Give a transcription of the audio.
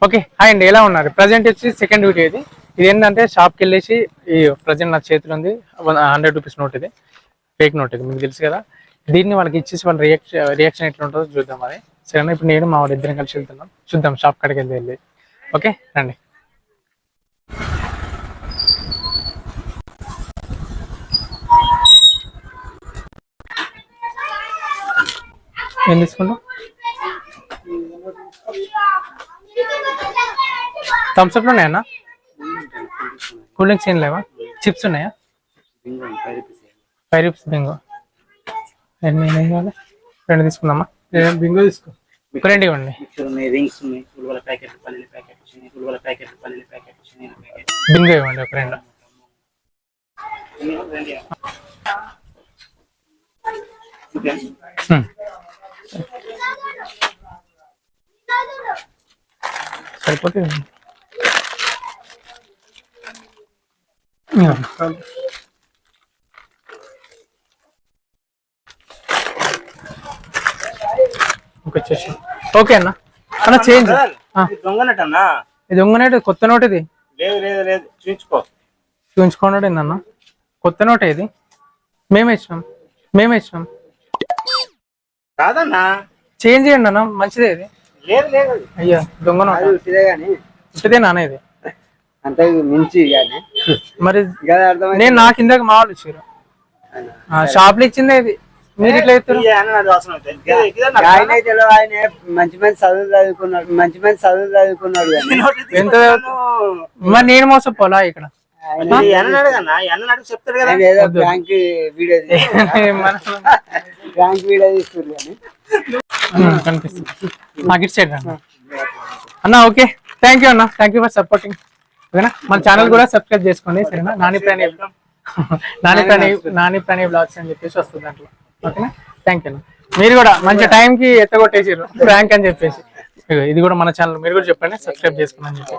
Okay hi అండి, ఎలా ఉన్నారు? ప్రజెంట్ వచ్చి సెకండ్ వీడియో ఇది ఏంటంటే షాప్కి వెళ్ళేసి ఈ ప్రజెంట్ నా చేతిలో ఉంది 100 రూపీస్ నోట్, ఇది ఫేక్ నోట్, ఇది మీకు తెలుసు కదా. దీన్ని వాళ్ళకి ఇచ్చేసి వాళ్ళ రియాక్షన్ ఎట్లా ఉంటుందో చూద్దాం. అది సరేనా? ఇప్పుడు నేను మా వాడు ఇద్దరం కలిసి వెళ్తున్నాం, చూద్దాం షాప్ కాడికి వెళ్ళి. ఓకే రండి. ఏం తీసుకుంటాం? థమ్స్అప్లు ఉన్నాయన్నా? కూల్ డ్రింక్స్ ఏం లేవా? చిప్స్ ఉన్నాయా? 5 రూపీస్ బింగో. ఎన్ని కావాలి? 2 తీసుకుందామా? బింగో తీసుకో, 2 ఇవ్వండి. బింగో ఇవ్వండి ఒక 2. సరిపోతే వచ్చేసి ఓకే అన్న. అన్న చేంజ్ ఇది దొంగ నోట్, కొత్త నోట్ ఇది. చూపించుకోండి ఏందన్న, కొత్త నోట్ ఇది. మేమే ఇచ్చినాం కాదన్నా. చేంజ్ చేయండి అన్న, మంచిదే ఇది. అయ్యా దొంగ నోట్ ఇదే నాన్న, ఇది అంతే మించి మరి. నేను నాకు ఇందాక మా వాళ్ళు ఇచ్చారు, షాప్ లో ఇచ్చిందే ఇది. మీరు ఇట్లా చెప్తారు? ఆయన మంచి చదువుకున్నాడు ఎంత మరి నేను మోసపోలా ఇక్కడ? చెప్తాడు కదా, బ్యాంక్ వీడియో తీస్తారు కానీ కనిపిస్తుంది నాకు ఇటు సైడ్ అన్న. ఓకే థ్యాంక్ యూ అన్న, థ్యాంక్ యూ ఫర్ సపోర్టింగ్. ఓకేనా? మన ఛానల్ కూడా సబ్స్క్రైబ్ చేసుకోండి సరేనా? నాని ప్రాణి బ్లాగ్స్ అని చెప్పేసి వస్తుంది దాంట్లో. ఓకేనా? థ్యాంక్ యూ అన్న. మీరు కూడా మంచి టైంకి ఎత్తగొట్టేసారు ప్రాంక్ అని చెప్పేసి. ఇది కూడా మన ఛానల్, మీరు కూడా చెప్పండి సబ్స్క్రైబ్ చేసుకోండి అని చెప్పి.